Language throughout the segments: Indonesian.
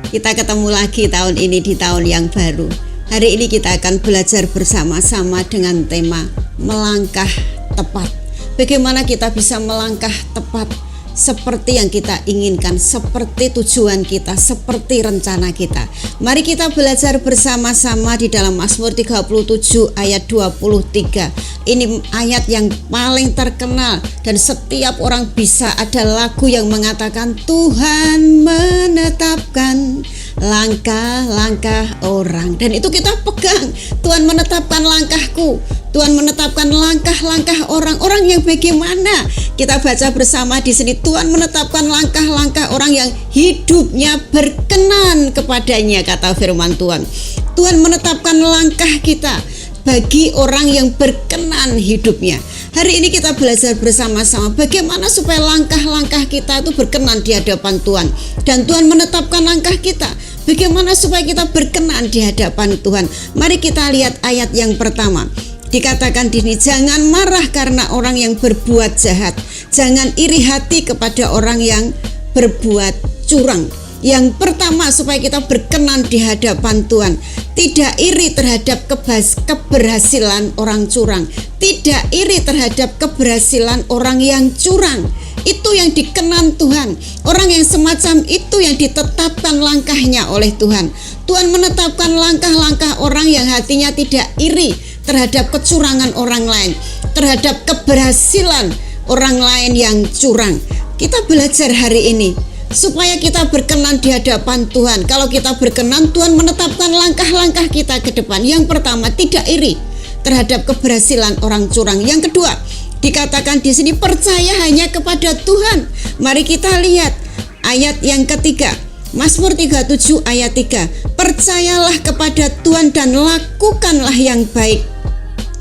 Kita ketemu lagi tahun ini di tahun yang baru. Hari ini kita akan belajar bersama-sama dengan tema melangkah tepat. Bagaimana kita bisa melangkah tepat seperti yang kita inginkan, seperti tujuan kita, seperti rencana kita. Mari kita belajar bersama-sama di dalam Mazmur 37 ayat 23. Ini ayat yang paling terkenal dan setiap orang bisa ada lagu yang mengatakan Tuhan menetapkan langkah-langkah orang, dan itu kita pegang. Tuhan menetapkan langkahku, Tuhan menetapkan langkah-langkah orang yang bagaimana? Kita baca bersama di sini. Tuhan menetapkan langkah-langkah orang yang hidupnya berkenan kepadanya, kata firman Tuhan. Tuhan menetapkan langkah kita bagi orang yang berkenan hidupnya. Hari ini kita belajar bersama-sama bagaimana supaya langkah-langkah kita itu berkenan di hadapan Tuhan. Dan Tuhan menetapkan langkah kita, bagaimana supaya kita berkenan di hadapan Tuhan. Mari kita lihat ayat yang pertama. Dikatakan di sini, jangan marah karena orang yang berbuat jahat, jangan iri hati kepada orang yang berbuat curang. Yang pertama, supaya kita berkenan di hadapan Tuhan, tidak iri terhadap keberhasilan orang curang, tidak iri terhadap keberhasilan orang yang curang. Itu yang dikenan Tuhan. Orang yang semacam itu yang ditetapkan langkahnya oleh Tuhan. Tuhan menetapkan langkah-langkah orang yang hatinya tidak iri terhadap kecurangan orang lain, terhadap keberhasilan orang lain yang curang. Kita belajar hari ini supaya kita berkenan di hadapan Tuhan. Kalau kita berkenan, Tuhan menetapkan langkah-langkah kita ke depan. Yang pertama, tidak iri terhadap keberhasilan orang curang. Yang kedua, dikatakan di sini percaya hanya kepada Tuhan. Mari kita lihat ayat yang ketiga. Mazmur 37 ayat 3. Percayalah kepada Tuhan dan lakukanlah yang baik.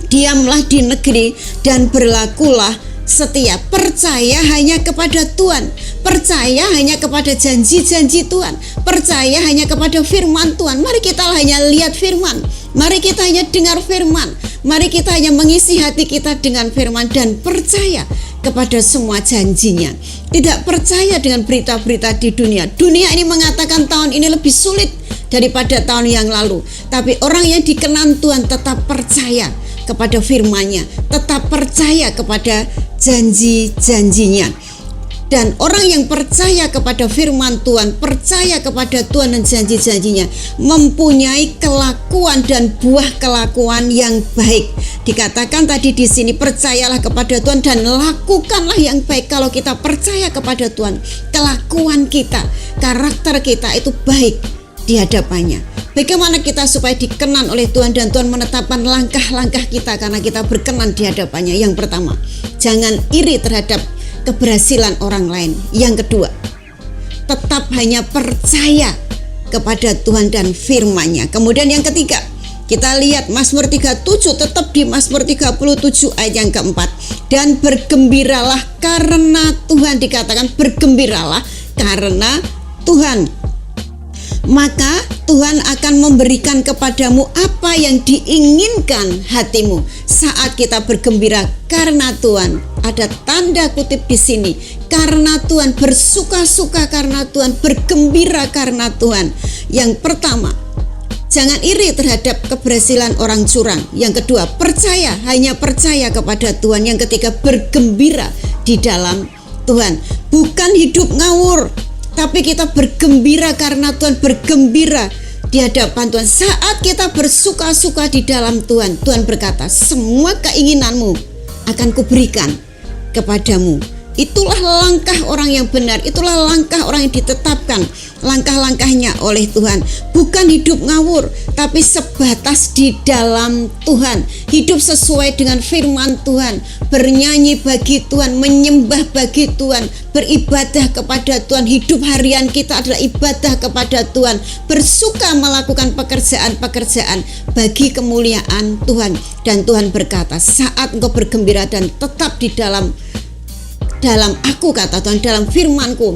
Diamlah di negeri dan berlakulah setia. Percaya hanya kepada Tuhan, percaya hanya kepada janji-janji Tuhan, percaya hanya kepada firman Tuhan. Mari kita hanya lihat firman, mari kita hanya dengar firman, mari kita hanya mengisi hati kita dengan firman dan percaya kepada semua janjinya. Tidak percaya dengan berita-berita di dunia. Dunia ini mengatakan tahun ini lebih sulit daripada tahun yang lalu, tapi orang yang dikenan Tuhan tetap percaya kepada firman-Nya, tetap percaya kepada janji-janjinya. Dan orang yang percaya kepada firman Tuhan, percaya kepada Tuhan dan janji-janjinya, mempunyai kelakuan dan buah kelakuan yang baik. Dikatakan tadi di sini, percayalah kepada Tuhan dan lakukanlah yang baik. Kalau kita percaya kepada Tuhan, kelakuan kita, karakter kita itu baik di hadapannya. Bagaimana kita supaya dikenan oleh Tuhan dan Tuhan menetapkan langkah-langkah kita karena kita berkenan di hadapannya? Yang pertama, jangan iri terhadap keberhasilan orang lain. Yang kedua, tetap hanya percaya kepada Tuhan dan firman-Nya. Kemudian yang ketiga, kita lihat Mazmur 37, tetap di Mazmur 37 ayat yang keempat. Dan bergembiralah karena Tuhan, dikatakan bergembiralah karena Tuhan. Maka Tuhan akan memberikan kepadamu apa yang diinginkan hatimu. Saat kita bergembira karena Tuhan, ada tanda kutip di sini, karena Tuhan, bersuka-suka karena Tuhan, bergembira karena Tuhan. Yang pertama, jangan iri terhadap keberhasilan orang curang. Yang kedua, percaya, hanya percaya kepada Tuhan. Yang ketiga, bergembira di dalam Tuhan. Bukan hidup ngawur, tapi kita bergembira karena Tuhan, bergembira di hadapan Tuhan. Saat kita bersuka-suka di dalam Tuhan, Tuhan berkata, semua keinginanmu akan kuberikan kepadamu. Itulah langkah orang yang benar, itulah langkah orang yang ditetapkan langkah-langkahnya oleh Tuhan. Bukan hidup ngawur, tapi sebatas di dalam Tuhan. Hidup sesuai dengan firman Tuhan, bernyanyi bagi Tuhan, menyembah bagi Tuhan, beribadah kepada Tuhan. Hidup harian kita adalah ibadah kepada Tuhan, bersuka melakukan pekerjaan-pekerjaan bagi kemuliaan Tuhan. Dan Tuhan berkata, saat engkau bergembira dan tetap di dalam aku, kata Tuhan, dalam firman-Ku,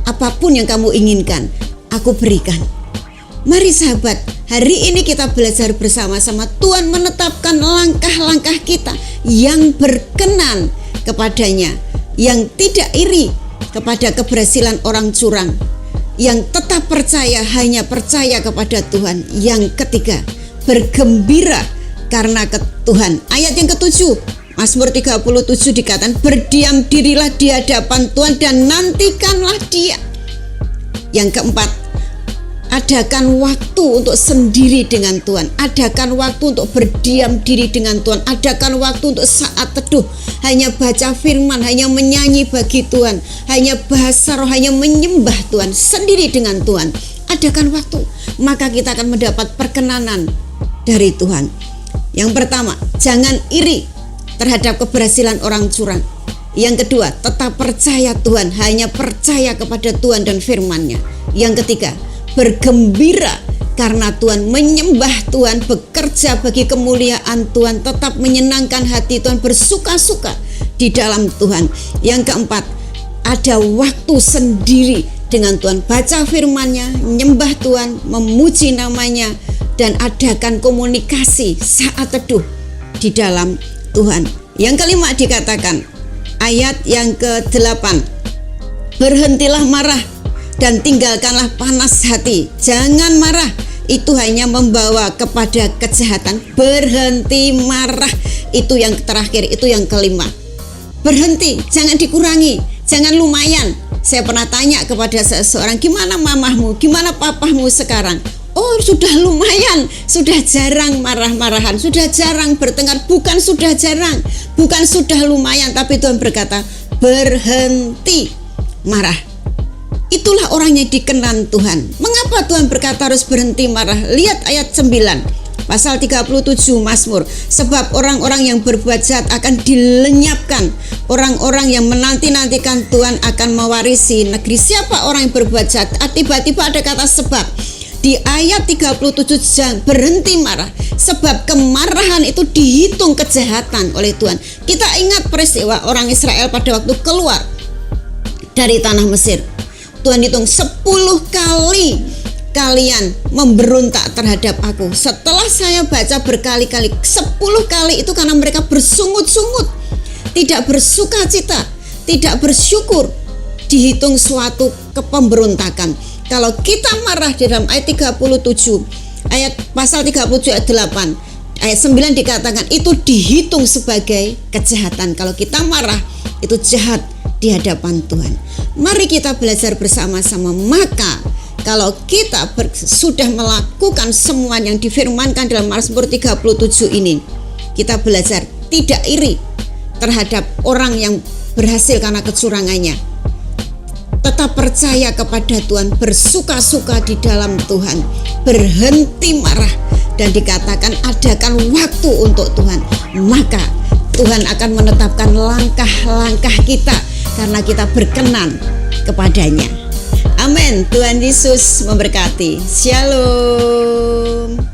apapun yang kamu inginkan, aku berikan. Mari sahabat, hari ini kita belajar bersama-sama. Tuhan menetapkan langkah-langkah kita yang berkenan kepadanya, yang tidak iri kepada keberhasilan orang curang, Yang tetap percaya hanya percaya kepada Tuhan. Yang ketiga, bergembira karena Tuhan. Ayat yang ketujuh, Mazmur 37 dikatakan, berdiam dirilah di hadapan Tuhan dan nantikanlah Dia. Yang keempat, adakan waktu untuk sendiri dengan Tuhan. Adakan waktu untuk berdiam diri dengan Tuhan. Adakan waktu untuk saat teduh, hanya baca firman, hanya menyanyi bagi Tuhan, hanya bahasa roh, hanya menyembah Tuhan sendiri dengan Tuhan. Adakan waktu, maka kita akan mendapat perkenanan dari Tuhan. Yang pertama, jangan iri terhadap keberhasilan orang curang. Yang kedua, tetap percaya Tuhan, hanya percaya kepada Tuhan dan firman-Nya. Yang ketiga, bergembira karena Tuhan, menyembah Tuhan, bekerja bagi kemuliaan Tuhan, tetap menyenangkan hati Tuhan, bersuka-suka di dalam Tuhan. Yang keempat, ada waktu sendiri dengan Tuhan, baca firman-Nya, menyembah Tuhan, memuji namanya, dan adakan komunikasi saat teduh di dalam Tuhan. Yang kelima dikatakan, ayat yang ke-8, berhentilah marah dan tinggalkanlah panas hati. Jangan marah, itu hanya membawa kepada kejahatan. Berhenti marah, itu yang terakhir, itu yang kelima. Berhenti, jangan dikurangi, jangan lumayan. Saya pernah tanya kepada seseorang, gimana mamahmu, gimana papahmu sekarang? Oh, sudah lumayan, sudah jarang marah-marahan, sudah jarang bertengkar. Bukan sudah jarang, bukan sudah lumayan, tapi Tuhan berkata, berhenti marah. Itulah orang yang dikenan Tuhan. Mengapa Tuhan berkata harus berhenti marah? Lihat ayat 9, pasal 37 Mazmur. Sebab orang-orang yang berbuat jahat akan dilenyapkan. Orang-orang yang menanti-nantikan Tuhan akan mewarisi negeri. Siapa orang yang berbuat jahat? Tiba-tiba ada kata sebab. Di ayat 37, berhenti marah. Sebab kemarahan itu dihitung kejahatan oleh Tuhan. Kita ingat peristiwa orang Israel pada waktu keluar dari tanah Mesir. Tuhan hitung 10 kali kalian memberontak terhadap aku. Setelah saya baca berkali-kali, 10 kali itu karena mereka bersungut-sungut, tidak bersuka cita, tidak bersyukur. Dihitung suatu kepemberontakan. Kalau kita marah di dalam ayat 37, ayat pasal 37 ayat 8, ayat 9 dikatakan itu dihitung sebagai kejahatan. Kalau kita marah, itu jahat di hadapan Tuhan. Mari kita belajar bersama-sama. Maka kalau kita sudah melakukan semua yang difirmankan dalam Mazmur 37 ini, kita belajar tidak iri terhadap orang yang berhasil karena kecurangannya. Tetap percaya kepada Tuhan, bersuka-suka di dalam Tuhan, berhenti marah, dan dikatakan adakan waktu untuk Tuhan. Maka Tuhan akan menetapkan langkah-langkah kita karena kita berkenan kepadanya. Amin. Tuhan Yesus memberkati. Shalom.